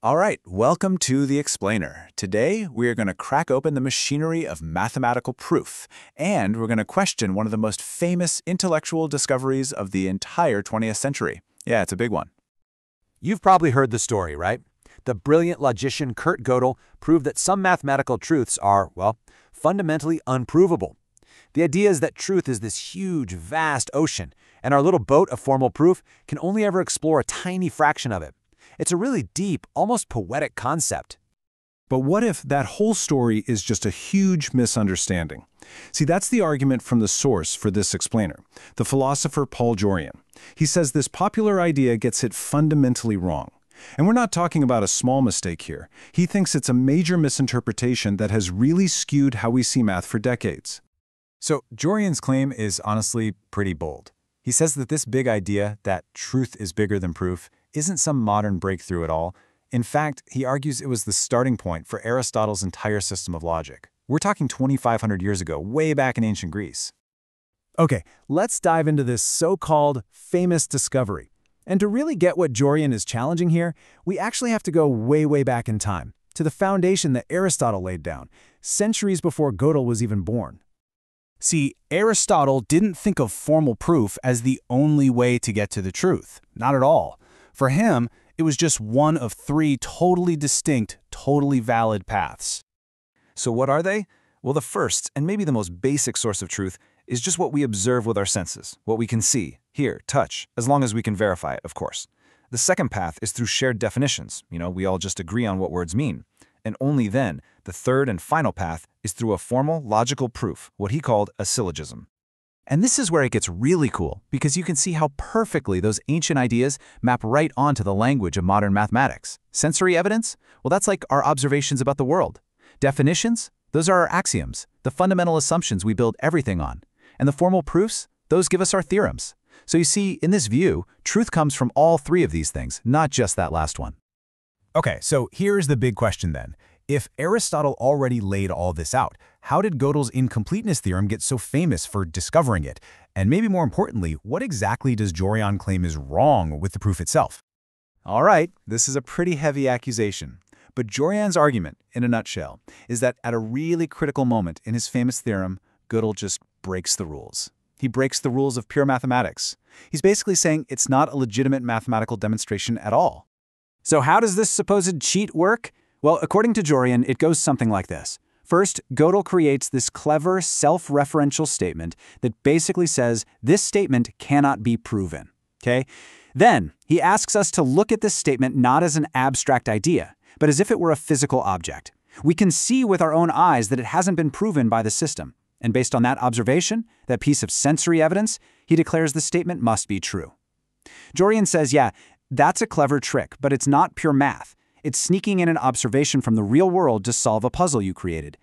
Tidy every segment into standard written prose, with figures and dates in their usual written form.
All right, welcome to The Explainer. Today, we are going to crack open the machinery of mathematical proof, and we're going to question one of the most famous intellectual discoveries of the entire 20th century. Yeah, it's a big one. You've probably heard the story, right? The brilliant logician Kurt Gödel proved that some mathematical truths are, well, fundamentally unprovable. The idea is that truth is this huge, vast ocean, and our little boat of formal proof can only ever explore a tiny fraction of it. It's a really deep, almost poetic concept. But what if that whole story is just a huge misunderstanding? See, that's the argument from the source for this explainer, the philosopher Paul Jorian. He says this popular idea gets it fundamentally wrong. And we're not talking about a small mistake here. He thinks it's a major misinterpretation that has really skewed how we see math for decades. So, Jorian's claim is honestly pretty bold. He says that this big idea, that truth is bigger than proof, isn't some modern breakthrough at all. In fact, he argues it was the starting point for Aristotle's entire system of logic. We're talking 2,500 years ago, way back in ancient Greece. Okay, let's dive into this so-called famous discovery. And to really get what Jorian is challenging here, we actually have to go way, way back in time, to the foundation that Aristotle laid down, centuries before Gödel was even born. See, Aristotle didn't think of formal proof as the only way to get to the truth. Not at all. For him, it was just one of three totally distinct, totally valid paths. So what are they? Well, the first, and maybe the most basic source of truth, is just what we observe with our senses, what we can see, hear, touch, as long as we can verify it, of course. The second path is through shared definitions. We all just agree on what words mean. And only then, the third and final path is through a formal, logical proof, what he called a syllogism. And this is where it gets really cool, because you can see how perfectly those ancient ideas map right onto the language of modern mathematics. Sensory evidence? Well, that's like our observations about the world. Definitions? Those are our axioms, the fundamental assumptions we build everything on. And the formal proofs? Those give us our theorems. So you see, in this view, truth comes from all three of these things, not just that last one. Okay, so here's the big question then. If Aristotle already laid all this out, how did Gödel's incompleteness theorem get so famous for discovering it? And maybe more importantly, what exactly does Jorian claim is wrong with the proof itself? All right, this is a pretty heavy accusation. But Jorian's argument, in a nutshell, is that at a really critical moment in his famous theorem, Gödel just breaks the rules. He breaks the rules of pure mathematics. He's basically saying it's not a legitimate mathematical demonstration at all. So how does this supposed cheat work? Well, according to Jorian, it goes something like this. First, Gödel creates this clever, self-referential statement that basically says this statement cannot be proven. Okay? Then, he asks us to look at this statement not as an abstract idea, but as if it were a physical object. We can see with our own eyes that it hasn't been proven by the system. And based on that observation, that piece of sensory evidence, he declares the statement must be true. Jorian says, yeah, that's a clever trick, but it's not pure math. It's sneaking in an observation from the real world to solve a puzzle you created.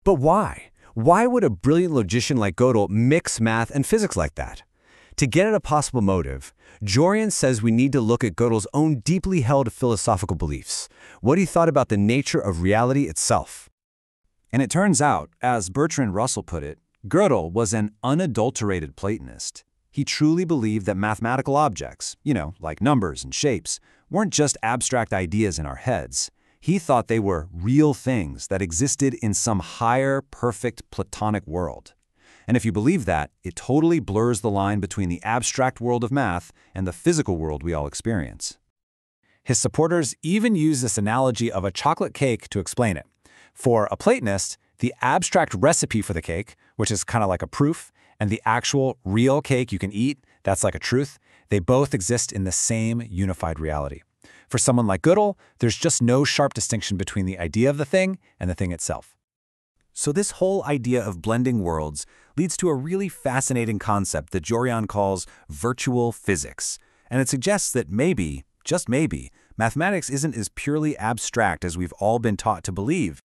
But why? Why would a brilliant logician like Gödel mix math and physics like that? To get at a possible motive, Jorian says we need to look at Gödel's own deeply held philosophical beliefs, what he thought about the nature of reality itself. And it turns out, as Bertrand Russell put it, Gödel was an unadulterated Platonist. He truly believed that mathematical objects, like numbers and shapes, weren't just abstract ideas in our heads. He thought they were real things that existed in some higher, perfect Platonic world. And if you believe that, it totally blurs the line between the abstract world of math and the physical world we all experience. His supporters even use this analogy of a chocolate cake to explain it. For a Platonist, the abstract recipe for the cake, which is kind of like a proof, and the actual real cake you can eat, that's like a truth, they both exist in the same unified reality. For someone like Gödel, there's just no sharp distinction between the idea of the thing and the thing itself. So this whole idea of blending worlds leads to a really fascinating concept that Jorian calls virtual physics. And it suggests that maybe, just maybe, mathematics isn't as purely abstract as we've all been taught to believe.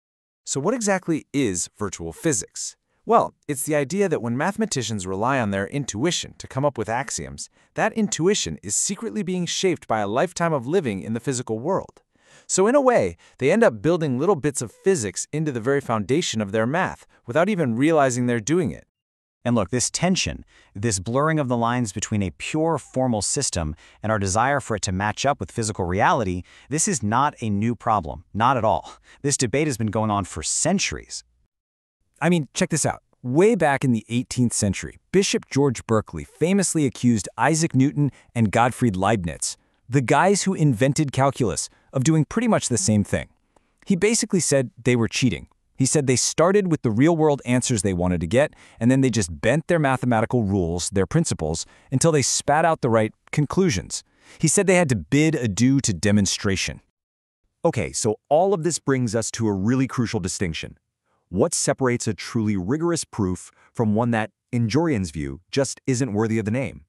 So what exactly is virtual physics? Well, it's the idea that when mathematicians rely on their intuition to come up with axioms, that intuition is secretly being shaped by a lifetime of living in the physical world. So in a way, they end up building little bits of physics into the very foundation of their math without even realizing they're doing it. And look, this tension, this blurring of the lines between a pure formal system and our desire for it to match up with physical reality, this is not a new problem, not at all. This debate has been going on for centuries. I mean, check this out. Way back in the 18th century, Bishop George Berkeley famously accused Isaac Newton and Gottfried Leibniz, the guys who invented calculus, of doing pretty much the same thing. He basically said they were cheating. He said they started with the real-world answers they wanted to get, and then they just bent their mathematical rules, their principles, until they spat out the right conclusions. He said they had to bid adieu to demonstration. Okay, so all of this brings us to a really crucial distinction. What separates a truly rigorous proof from one that, in Jorian's view, just isn't worthy of the name?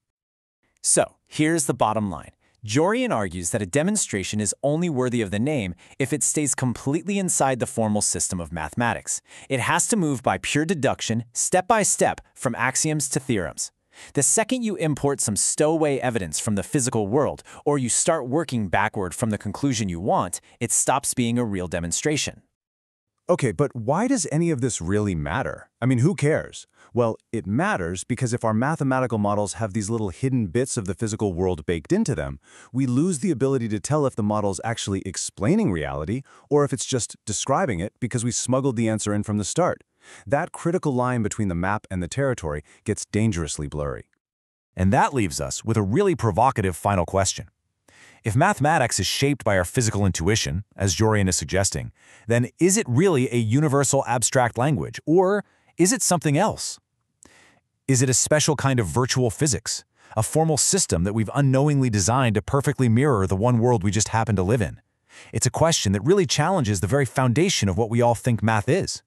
So, here's the bottom line. Jorian argues that a demonstration is only worthy of the name if it stays completely inside the formal system of mathematics. It has to move by pure deduction, step by step, from axioms to theorems. The second you import some stowaway evidence from the physical world, or you start working backward from the conclusion you want, it stops being a real demonstration. Okay, but why does any of this really matter? I mean, who cares? Well, it matters because if our mathematical models have these little hidden bits of the physical world baked into them, we lose the ability to tell if the model's actually explaining reality or if it's just describing it because we smuggled the answer in from the start. That critical line between the map and the territory gets dangerously blurry. And that leaves us with a really provocative final question. If mathematics is shaped by our physical intuition, as Jorian is suggesting, then is it really a universal abstract language, or is it something else? Is it a special kind of virtual physics, a formal system that we've unknowingly designed to perfectly mirror the one world we just happen to live in? It's a question that really challenges the very foundation of what we all think math is.